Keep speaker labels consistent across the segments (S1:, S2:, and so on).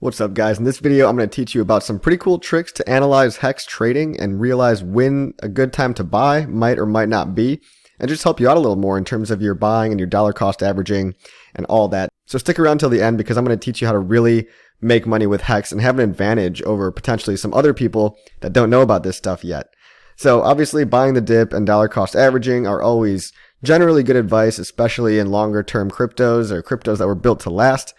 S1: What's up, guys? In this video, I'm going to teach you about some pretty cool tricks to analyze HEX trading and realize when a good time to buy might or might not be, and just help you out a little more in terms of your buying and your dollar cost averaging and all that. So stick around till the end because I'm going to teach you how to really make money with HEX and have an advantage over potentially some other people that don't know about this stuff yet. So obviously, buying the dip and dollar cost averaging are always generally good advice, especially in longer term cryptos or cryptos that were built to last.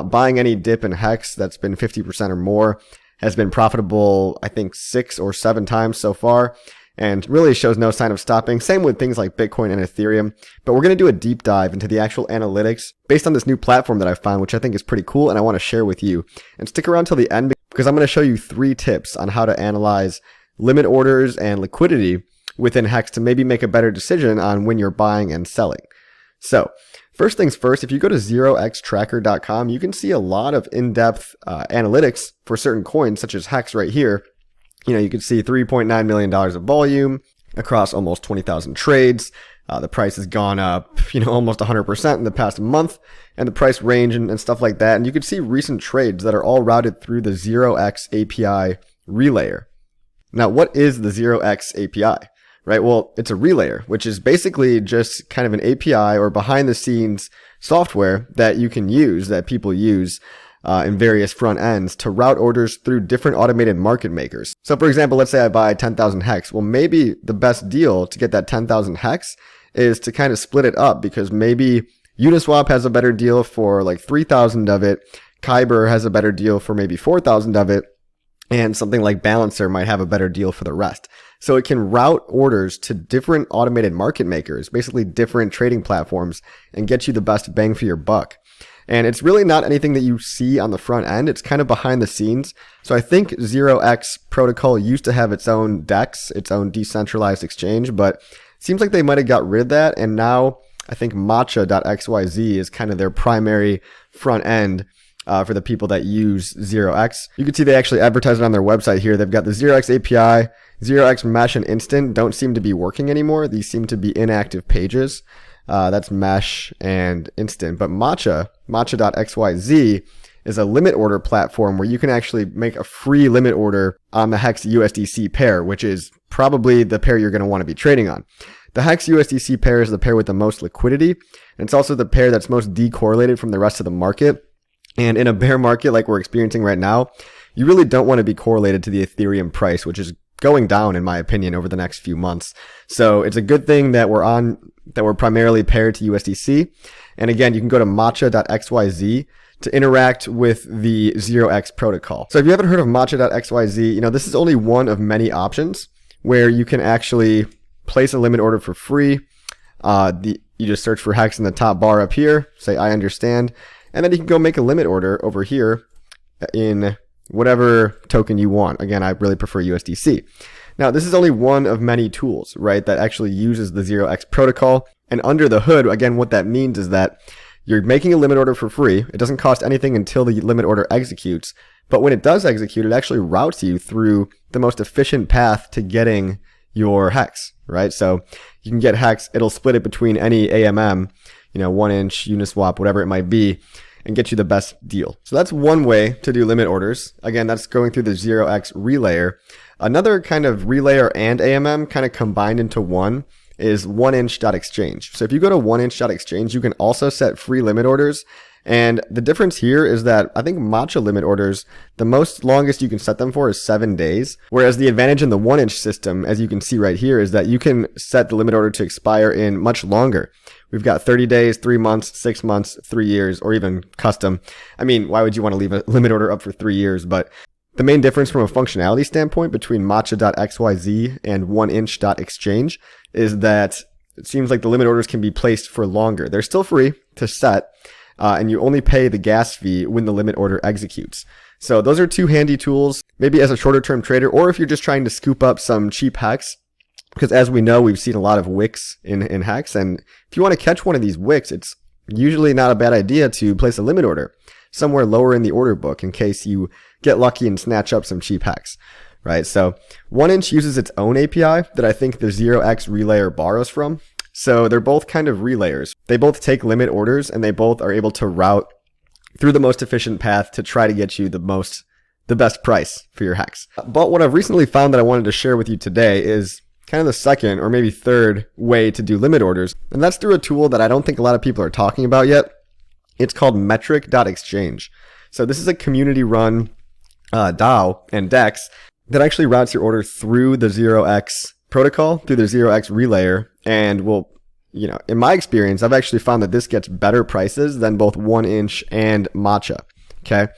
S1: Buying any dip in HEX that's been 50% or more has been profitable, I think 6 or 7 times so far, and really shows no sign of stopping. Same with things like Bitcoin and Ethereum. But we're going to do a deep dive into the actual analytics based on this new platform that I found, which I think is pretty cool and I want to share with you. And stick around till the end because I'm going to show you 3 tips on how to analyze limit orders and liquidity within HEX to maybe make a better decision on when you're buying and selling. So first things first, if you go to 0xtracker.com, you can see a lot of in-depth analytics for certain coins such as HEX right here. You know, you can see $3.9 million of volume across almost 20,000 trades. The price has gone up, almost 100% in the past month, and the price range and stuff like that. And you can see recent trades that are all routed through the 0x API relayer. Now, what is the 0x API? Right? Well, it's a relayer, which is basically just kind of an API or behind the scenes software that you can use, that people use in various front ends to route orders through different automated market makers. So for example, let's say I buy 10,000 HEX. Well, maybe the best deal to get that 10,000 HEX is to kind of split it up because maybe Uniswap has a better deal for like 3,000 of it. Kyber has a better deal for maybe 4,000 of it. And something like Balancer might have a better deal for the rest. So it can route orders to different automated market makers, basically different trading platforms, and get you the best bang for your buck. And it's really not anything that you see on the front end. It's kind of behind the scenes. So I think 0x protocol used to have its own DEX, its own decentralized exchange, but it seems like they might have got rid of that. And now I think matcha.xyz is kind of their primary front end for the people that use 0x. You can see they actually advertise it on their website here. They've got the 0x API, 0x Mesh and Instant don't seem to be working anymore. These seem to be inactive pages. That's Mesh and Instant. But matcha.xyz is a limit order platform where you can actually make a free limit order on the HEX USDC pair, which is probably the pair you're going to want to be trading on. The HEX USDC pair is the pair with the most liquidity, and it's also the pair that's most decorrelated from the rest of the market. And in a bear market like we're experiencing right now, you really don't want to be correlated to the Ethereum price, which is going down, in my opinion, over the next few months. So it's a good thing that we're primarily paired to USDC. And again, you can go to matcha.xyz to interact with the 0x protocol. So if you haven't heard of matcha.xyz, this is only one of many options where you can actually place a limit order for free. You just search for HEX in the top bar up here, say I understand. And then you can go make a limit order over here in whatever token you want. Again, I really prefer USDC. Now, this is only one of many tools, right, that actually uses the 0x protocol. And under the hood, again, what that means is that you're making a limit order for free. It doesn't cost anything until the limit order executes. But when it does execute, it actually routes you through the most efficient path to getting your HEX, right? So you can get HEX. It'll split it between any AMM, 1inch, Uniswap, whatever it might be, and get you the best deal. So that's one way to do limit orders. Again, that's going through the 0x relayer. Another kind of relayer and AMM kind of combined into one is 1inch.exchange. So if you go to 1inch.exchange, you can also set free limit orders. And the difference here is that I think matcha limit orders, the most longest you can set them for is 7 days. Whereas the advantage in the 1inch system, as you can see right here, is that you can set the limit order to expire in much longer. We've got 30 days, 3 months, 6 months, 3 years, or even custom. I mean, why would you want to leave a limit order up for 3 years? But the main difference from a functionality standpoint between matcha.xyz and 1inch.exchange is that it seems like the limit orders can be placed for longer. They're still free to set. And you only pay the gas fee when the limit order executes. So those are 2 handy tools, maybe as a shorter term trader, or if you're just trying to scoop up some cheap HEX. Because as we know, we've seen a lot of wicks in HEX. And if you want to catch one of these wicks, it's usually not a bad idea to place a limit order somewhere lower in the order book in case you get lucky and snatch up some cheap HEX. Right? So 1inch uses its own API that I think the 0x relayer borrows from. So they're both kind of relayers. They both take limit orders and they both are able to route through the most efficient path to try to get you the best price for your HEX. But what I've recently found that I wanted to share with you today is kind of the second or maybe third way to do limit orders. And that's through a tool that I don't think a lot of people are talking about yet. It's called metric.exchange. So this is a community run DAO and DEX that actually routes your order through the 0x protocol, through the 0x relayer, and will, in my experience, I've actually found that this gets better prices than both 1inch and Matcha. Okay.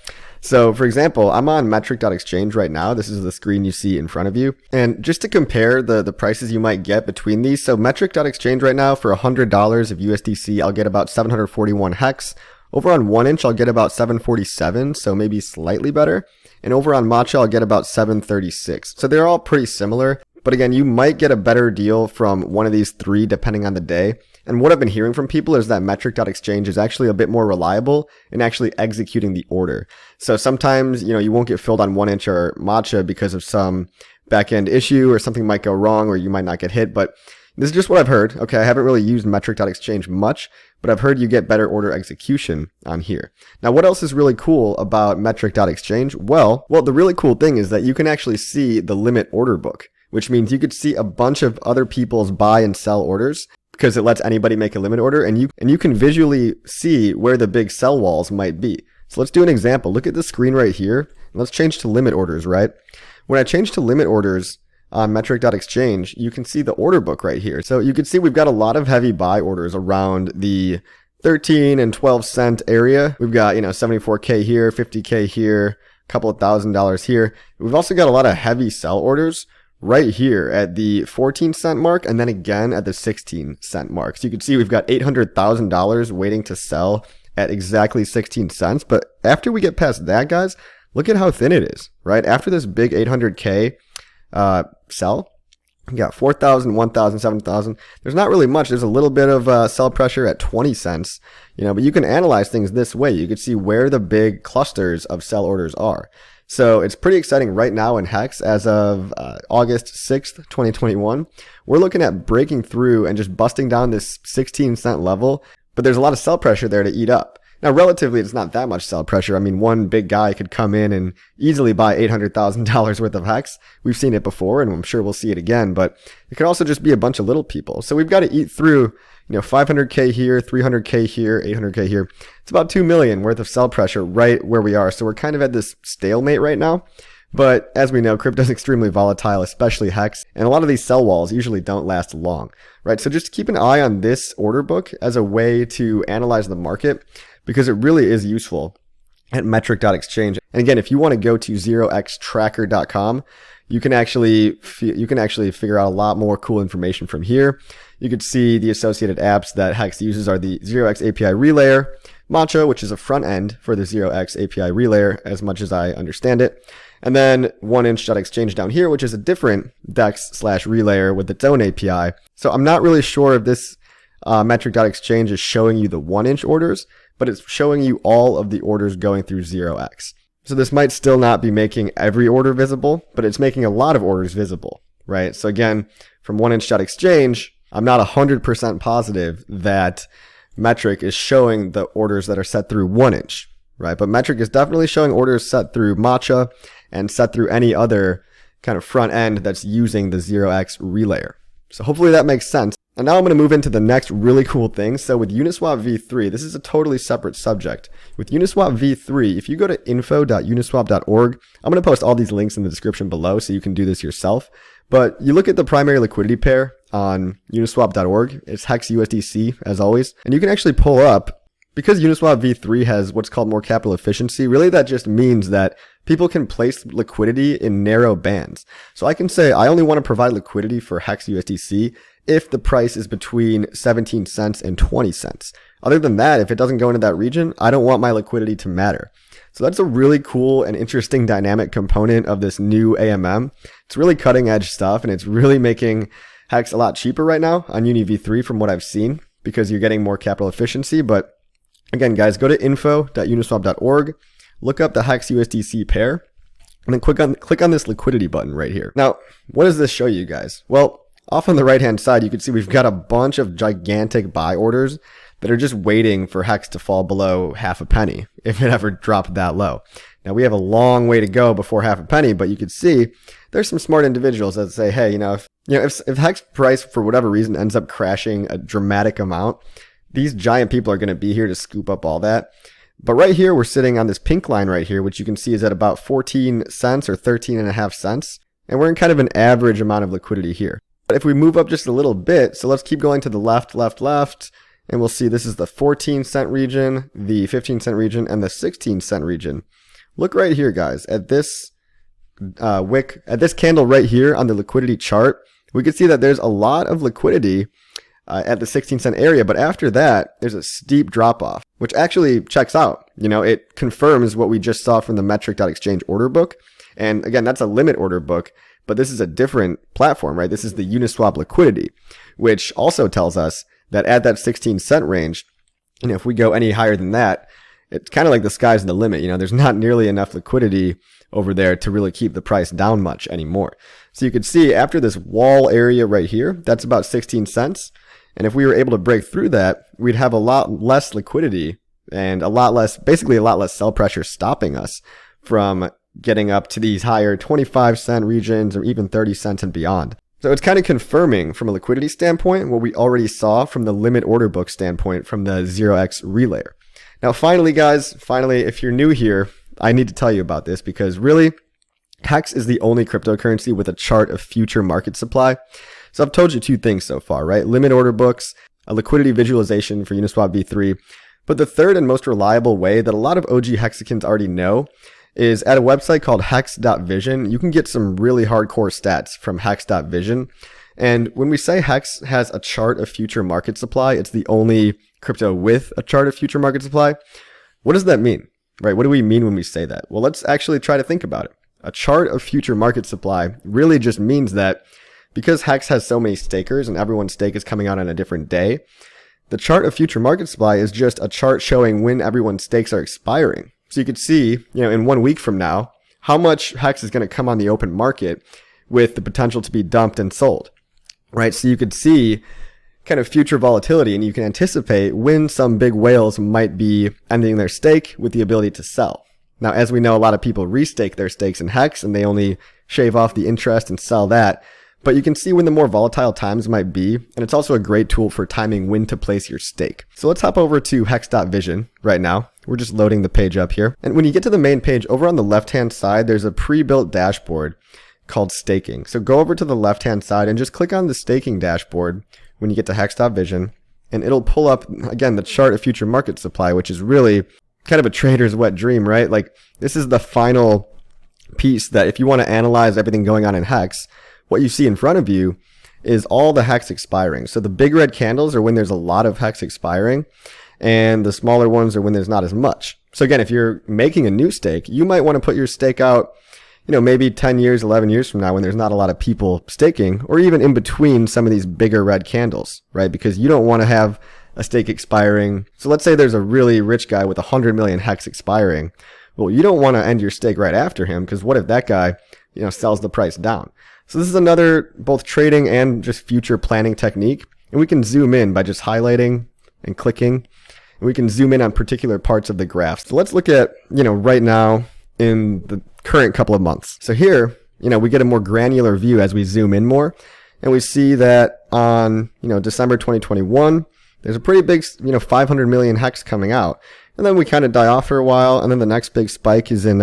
S1: So for example, I'm on metric.exchange right now. This is the screen you see in front of you. And just to compare the prices you might get between these. So metric.exchange right now for $100 of USDC, I'll get about 741 HEX. Over on 1inch, I'll get about 747, so maybe slightly better. And over on Matcha, I'll get about 736. So they're all pretty similar. But again, you might get a better deal from one of these three depending on the day. And what I've been hearing from people is that metric.exchange is actually a bit more reliable in actually executing the order. So sometimes, you won't get filled on 1inch or Matcha because of some back-end issue or something might go wrong or you might not get hit. But this is just what I've heard. Okay, I haven't really used metric.exchange much, but I've heard you get better order execution on here. Now, what else is really cool about metric.exchange? Well, the really cool thing is that you can actually see the limit order book, which means you could see a bunch of other people's buy and sell orders because it lets anybody make a limit order, and you can visually see where the big sell walls might be. So let's do an example. Look at the screen right here. And let's change to limit orders, right? When I change to limit orders on metric.exchange, you can see the order book right here. So you can see we've got a lot of heavy buy orders around the 13 and 12 cent area. We've got, 74K here, 50K here, a couple of $1,000 here. We've also got a lot of heavy sell orders right here at the 14 cent mark and then again at the 16 cent mark. So you can see we've got $800,000 waiting to sell at exactly 16 cents. But after we get past that, guys, look at how thin it is, right? After this big 800K sell, you got 4,000, 1,000, 7,000. There's not really much. There's a little bit of sell pressure at 20 cents, but you can analyze things this way. You can see where the big clusters of sell orders are. So it's pretty exciting right now in HEX as of August 6th, 2021. We're looking at breaking through and just busting down this 16 cent level, but there's a lot of sell pressure there to eat up. Now, relatively, it's not that much sell pressure. I mean, one big guy could come in and easily buy $800,000 worth of HEX. We've seen it before, and I'm sure we'll see it again, but it could also just be a bunch of little people. So we've got to eat through, 500K here, 300K here, 800K here. It's about 2 million worth of sell pressure right where we are. So we're kind of at this stalemate right now. But as we know, crypto is extremely volatile, especially HEX, and a lot of these sell walls usually don't last long, right? So just keep an eye on this order book as a way to analyze the market, because it really is useful at metric.exchange. And again, if you want to go to 0xtracker.com, you can actually figure out a lot more cool information from here. You could see the associated apps that HEX uses are the 0x API relayer, Matcha, which is a front end for the 0x API relayer, as much as I understand it. And then 1inch.exchange down here, which is a different DEX/relayer with its own API. So I'm not really sure if this metric.exchange is showing you the 1inch orders, but it's showing you all of the orders going through 0x. So this might still not be making every order visible, but it's making a lot of orders visible, right? So again, from 1inch.exchange, I'm not 100% positive that metric is showing the orders that are set through 1inch, right? But metric is definitely showing orders set through Matcha and set through any other kind of front end that's using the 0x relayer. So hopefully that makes sense. And now I'm going to move into the next really cool thing. So with Uniswap v3, this is a totally separate subject. With Uniswap v3, if you go to info.uniswap.org, I'm going to post all these links in the description below so you can do this yourself. But you look at the primary liquidity pair on uniswap.org. It's HEX USDC as always. And you can actually pull up, because Uniswap v3 has what's called more capital efficiency, really that just means that people can place liquidity in narrow bands. So I can say I only want to provide liquidity for HEX USDC if the price is between 17 cents and 20 cents. Other than that, if it doesn't go into that region, I don't want my liquidity to matter. So that's a really cool and interesting dynamic component of this new AMM. It's really cutting edge stuff, and it's really making HEX a lot cheaper right now on Uni v3 from what I've seen, because you're getting more capital efficiency. But again, guys, go to info.uniswap.org, look up the HEX USDC pair, and then click on this liquidity button right here. Now, what does this show you guys? Well, off on the right hand side, you can see we've got a bunch of gigantic buy orders that are just waiting for HEX to fall below half a penny if it ever dropped that low. Now we have a long way to go before half a penny, but you can see there's some smart individuals that say, hey, if HEX price for whatever reason ends up crashing a dramatic amount, these giant people are going to be here to scoop up all that. But right here, we're sitting on this pink line right here, which you can see is at about 14 cents or 13.5 cents. And we're in kind of an average amount of liquidity here. But if we move up just a little bit, so let's keep going to the left, and we'll see this is the 14 cent region, the 15 cent region, and the 16 cent region. Look right here, guys, at this wick, at this candle right here on the liquidity chart. We can see that there's a lot of liquidity at the 16 cent area, but after that, there's a steep drop off, which actually checks out. It confirms what we just saw from the metric.exchange order book. And again, that's a limit order book, but this is a different platform, right? This is the Uniswap liquidity, which also tells us that at that 16 cent range, if we go any higher than that, it's kind of like the sky's the limit. There's not nearly enough liquidity over there to really keep the price down much anymore. So you can see after this wall area right here, that's about 16 cents. And if we were able to break through that, we'd have a lot less liquidity and basically a lot less sell pressure stopping us from getting up to these higher 25 cent regions or even 30 cents and beyond. So it's kind of confirming from a liquidity standpoint what we already saw from the limit order book standpoint from the 0x relayer. Now finally, guys, if you're new here, I need to tell you about this because really, HEX is the only cryptocurrency with a chart of future market supply. So I've told you two things so far, right? Limit order books, a liquidity visualization for Uniswap v3. But the third and most reliable way that a lot of OG Hexicans already know is at a website called hex.vision. You can get some really hardcore stats from hex.vision. And when we say HEX has a chart of future market supply, it's the only crypto with a chart of future market supply. What does that mean, right? What do we mean when we say that? Well, let's actually try to think about it. A chart of future market supply really just means that because HEX has so many stakers and everyone's stake is coming out on a different day, the chart of future market supply is just a chart showing when everyone's stakes are expiring. So you could see, in 1 week from now, how much HEX is going to come on the open market with the potential to be dumped and sold, right? So you could see kind of future volatility and you can anticipate when some big whales might be ending their stake with the ability to sell. Now, as we know, a lot of people restake their stakes in HEX and they only shave off the interest and sell that. But you can see when the more volatile times might be, and it's also a great tool for timing when to place your stake. So let's hop over to hex.vision right now. We're just loading the page up here. And when you get to the main page, over on the left-hand side, there's a pre-built dashboard called staking. So go over to the left-hand side and just click on the staking dashboard when you get to hex.vision, and it'll pull up, again, the chart of future market supply, which is really kind of a trader's wet dream, right? Like, this is the final piece that if you want to analyze everything going on in HEX, what you see in front of you is all the HEX expiring. So the big red candles are when there's a lot of HEX expiring, and the smaller ones are when there's not as much. So again, if you're making a new stake, you might want to put your stake out, maybe 10 years, 11 years from now when there's not a lot of people staking, or even in between some of these bigger red candles, right? Because you don't want to have a stake expiring. So let's say there's a really rich guy with 100 million HEX expiring. Well, you don't want to end your stake right after him, because what if that guy, sells the price down? So this is another both trading and just future planning technique. And we can zoom in by just highlighting and clicking. And we can zoom in on particular parts of the graph. So let's look at, right now in the current couple of months. So here, we get a more granular view as we zoom in more. And we see that on, December 2021, there's a pretty big, 500 million HEX coming out. And then we kind of die off for a while. And then the next big spike is on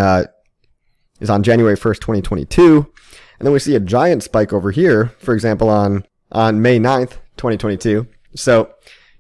S1: January 1st, 2022. And then we see a giant spike over here, for example, on May 9th, 2022. So,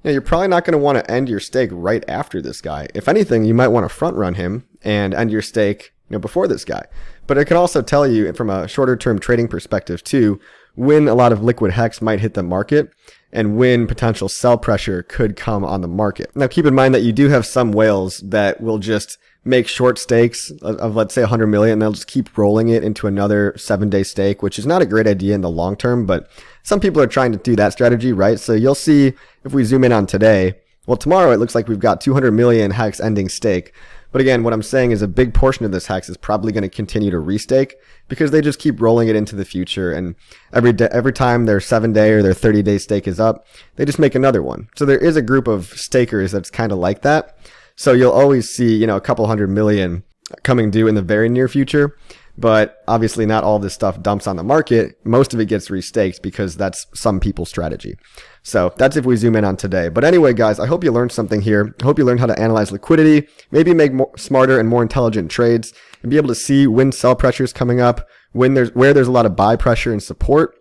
S1: you're probably not going to want to end your stake right after this guy. If anything, you might want to front run him and end your stake, before this guy. But it can also tell you from a shorter term trading perspective too, when a lot of liquid HEX might hit the market and when potential sell pressure could come on the market. Now, keep in mind that you do have some whales that will just make short stakes of let's say 100 million, and they'll just keep rolling it into another 7-day stake, which is not a great idea in the long term, but some people are trying to do that strategy, right? So you'll see if we zoom in on today, well, tomorrow it looks like we've got 200 million HEX ending stake, But again, what I'm saying is a big portion of this hex is probably going to continue to restake because they just keep rolling it into the future. And every time their 7-day or their 30-day stake is up, they just make another one. So there is a group of stakers that's kind of like that. So you'll always see, a couple $100 million coming due in the very near future. But obviously not all this stuff dumps on the market. Most of it gets restaked because that's some people's strategy. So that's if we zoom in on today. But anyway, guys, I hope you learned something here. I hope you learned how to analyze liquidity, maybe make smarter and more intelligent trades, and be able to see when sell pressure is coming up, where there's a lot of buy pressure and support,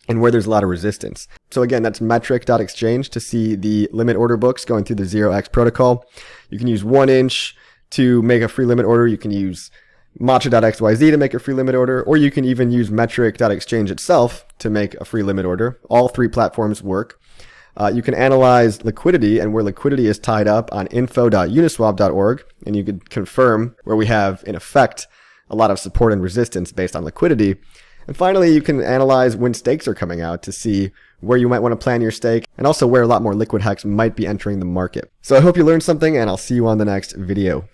S1: and where there's a lot of resistance. So again, that's metric.exchange to see the limit order books going through the 0x protocol. You can use 1 inch to make a free limit order. You can use matcha.xyz to make a free limit order, or you can even use metric.exchange itself to make a free limit order. All 3 platforms work. You can analyze liquidity and where liquidity is tied up on info.uniswap.org, and you can confirm where we have, in effect, a lot of support and resistance based on liquidity. And finally, you can analyze when stakes are coming out to see where you might want to plan your stake, and also where a lot more liquid HEX might be entering the market. So I hope you learned something, and I'll see you on the next video.